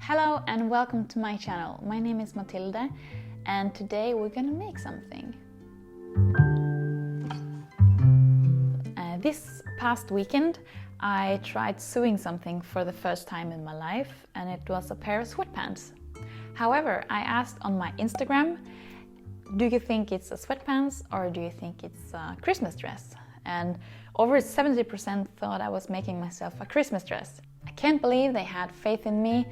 Hello and welcome to my channel. My name is Matilde and today we're gonna make something. This past weekend I tried sewing something for the first time in my life and it was a pair of sweatpants. However, I asked on my Instagram, do you think it's a sweatpants or do you think it's a Christmas dress? And over 70% thought I was making myself a Christmas dress. I can't believe they had faith in me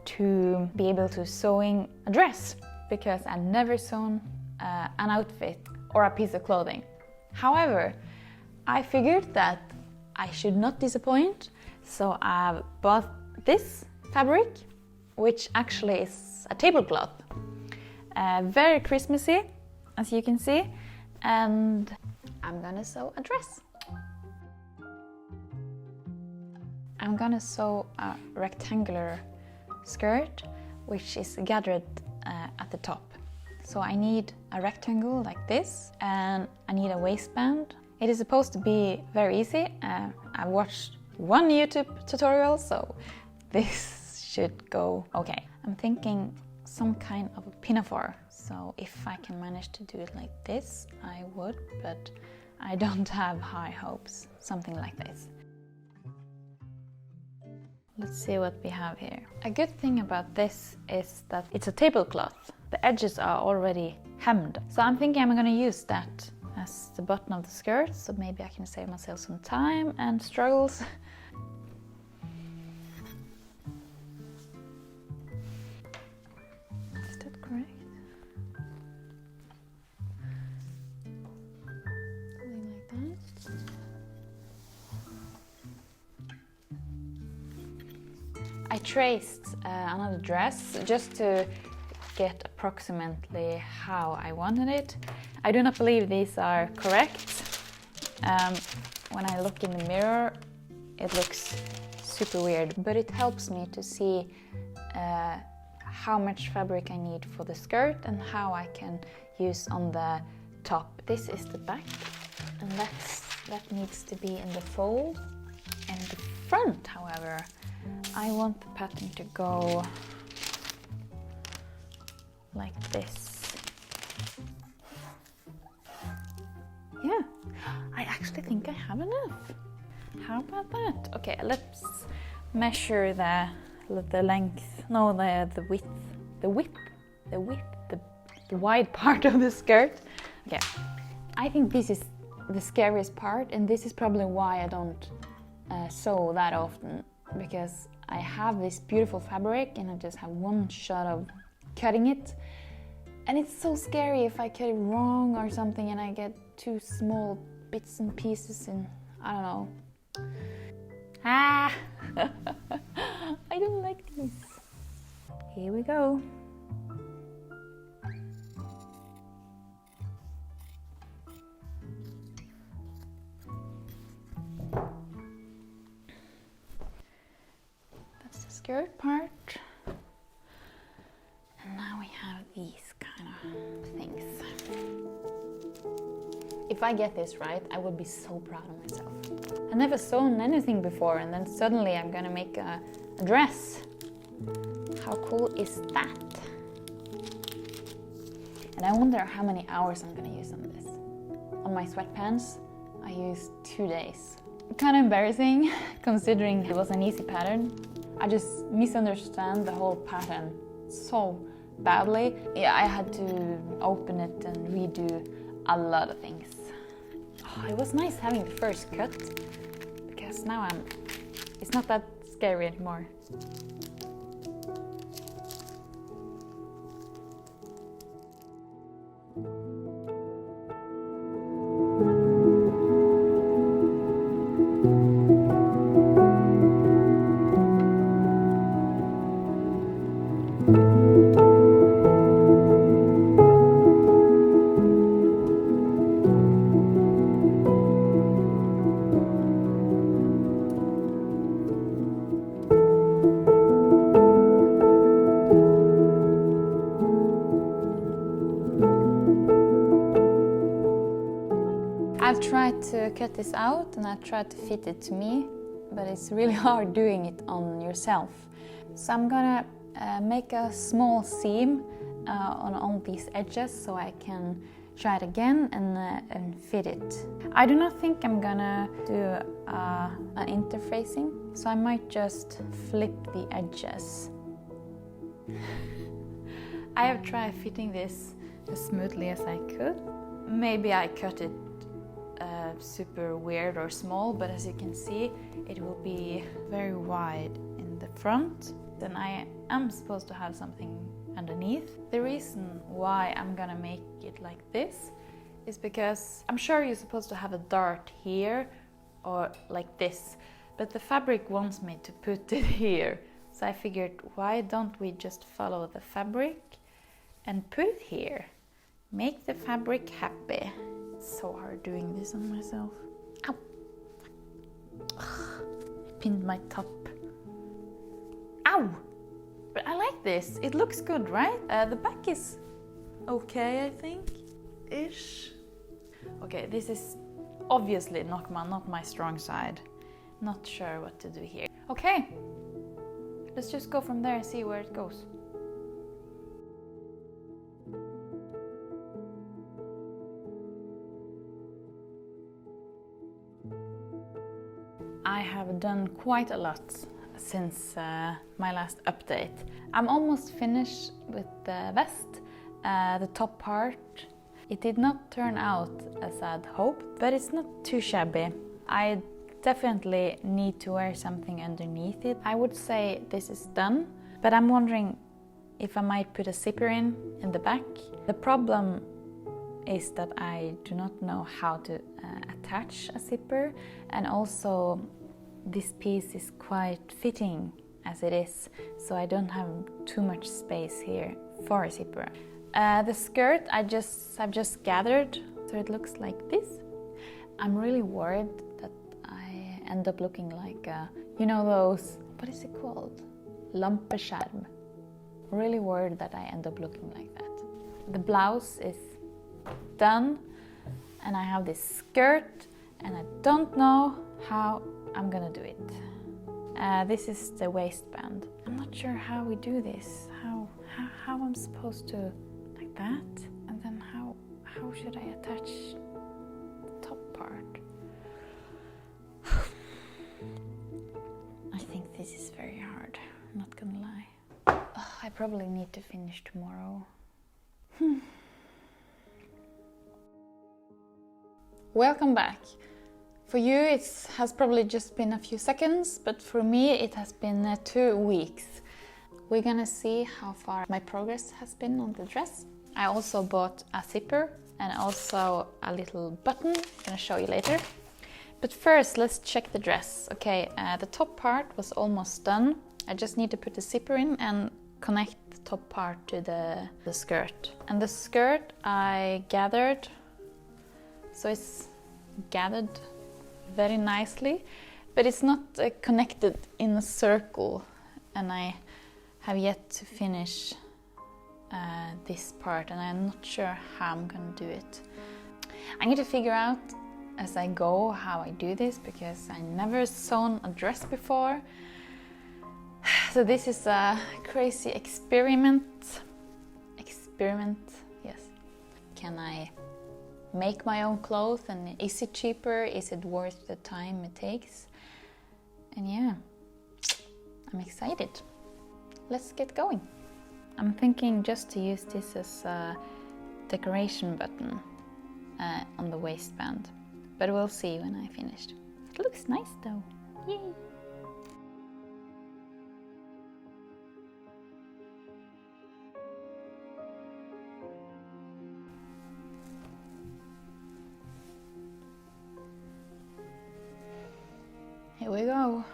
to be able to sewing a dress because I'd never sewn an outfit or a piece of clothing. However, I figured that I should not disappoint, so I bought this fabric, which actually is a tablecloth. Very Christmassy, as you can see, and I'm gonna sew a dress. I'm gonna sew a rectangular skirt, which is gathered at the top. So I need a rectangle like this, and I need a waistband. It is supposed to be very easy. I watched one YouTube tutorial, so this should go okay. I'm thinking some kind of a pinafore. So if I can manage to do it like this, I would, but I don't have high hopes. Something like this. Let's see what we have here. A good thing about this is that it's a tablecloth. The edges are already hemmed. So I'm thinking I'm gonna use that as the button of the skirt, so maybe I can save myself some time and struggles. Is that correct? Something like that. I traced another dress just to get approximately how I wanted it. I do not believe these are correct. When I look in the mirror, it looks super weird, but it helps me to see how much fabric I need for the skirt and how I can use on the top. This is the back, and that needs to be in the fold. And the front, however, I want the pattern to go like this. Yeah, I actually think I have enough. How about that? Okay, let's measure the length, no, the width, the wide part of the skirt. Okay, I think this is the scariest part, and this is probably why I don't sew that often, because I have this beautiful fabric and I just have one shot of cutting it, and it's so scary if I cut it wrong or something and I get two small bits and pieces and I don't know. Ah! I don't like this. Here we go. Skirt part, and now we have these kind of things. If I get this right, I would be so proud of myself. I've never sewn anything before, and then suddenly I'm gonna make a dress. How cool is that? And I wonder how many hours I'm gonna use on this. On my sweatpants, I used 2 days. Kind of embarrassing, considering it was an easy pattern. I just misunderstand the whole pattern so badly. Yeah, I had to open it and redo a lot of things. Oh, it was nice having the first cut, because now it's not that scary anymore. I've tried to cut this out and I've tried to fit it to me, but it's really hard doing it on yourself. So I'm gonna make a small seam on all these edges so I can try it again and fit it. I do not think I'm gonna do an interfacing, so I might just flip the edges. I have tried fitting this as smoothly as I could. Maybe I cut it super weird or small, but as you can see, it will be very wide in the front. Then I am supposed to have something underneath. The reason why I'm gonna make it like this is because I'm sure you're supposed to have a dart here or like this, but the fabric wants me to put it here. So I figured, why don't we just follow the fabric and put it here? Make the fabric happy. It's so hard doing this on myself. Ow! I pinned my top. Ow! But I like this. It looks good, right? The back is okay, I think. Ish. Okay, this is obviously not my strong side. Not sure what to do here. Okay, let's just go from there and see where it goes. I have done quite a lot since my last update. I'm almost finished with the vest, the top part. It did not turn out as I'd hoped, but it's not too shabby. I definitely need to wear something underneath it. I would say this is done, but I'm wondering if I might put a zipper in the back. The problem is that I do not know how to attach a zipper, and also this piece is quite fitting as it is, so I don't have too much space here for a zipper. The skirt I've just gathered, so it looks like this. I'm really worried that I end up looking like you know those, what is it called? Lampeskärm. Really worried that I end up looking like that. The blouse is done, and I have this skirt, and I don't know how I'm gonna do it. This is the waistband. I'm not sure how we do this. How I'm supposed to, like that, and then how should I attach the top part? I think this is very hard. I'm not gonna lie. I probably need to finish tomorrow. Welcome back. For you it has probably just been a few seconds, but for me it has been 2 weeks. We're gonna see how far my progress has been on the dress. I also bought a zipper and also a little button. I'm gonna show you later. But first let's check the dress. Okay, the top part was almost done. I just need to put the zipper in and connect the top part to the skirt. And the skirt I gathered, so it's gathered very nicely, but it's not connected in a circle, and I have yet to finish this part, and I'm not sure how I'm gonna do it. I need to figure out as I go how I do this, because I never sewn a dress before. So this is a crazy experiment. Yes. Can I make my own clothes, and is it cheaper? Is it worth the time it takes? And yeah, I'm excited. Let's get going. I'm thinking just to use this as a decoration button on the waistband, but we'll see when I finished. It looks nice though. Yay! Here we go.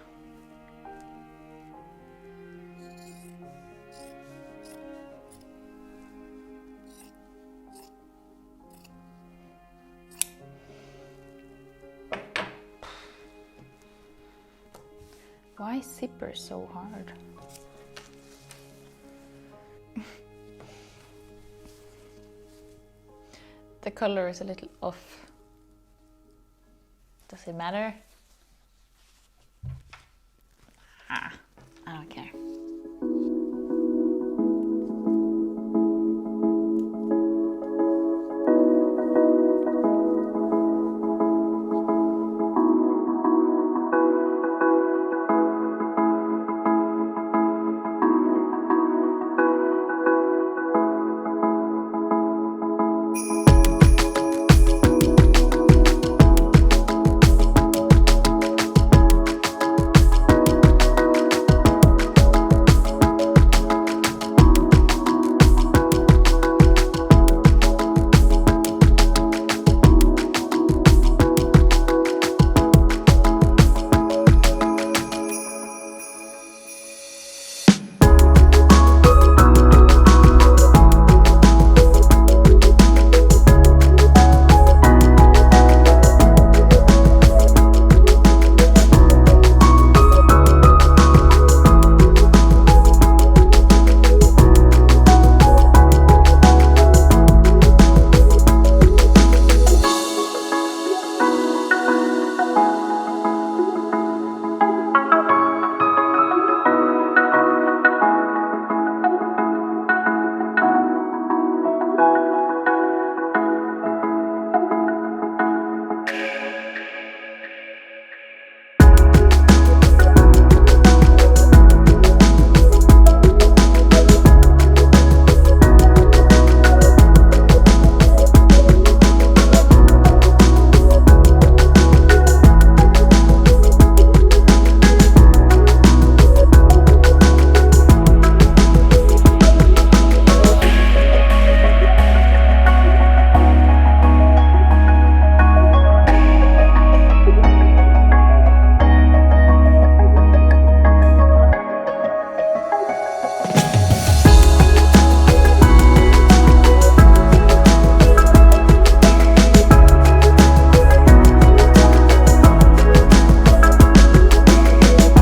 Why is zipper so hard? The color is a little off. Does it matter?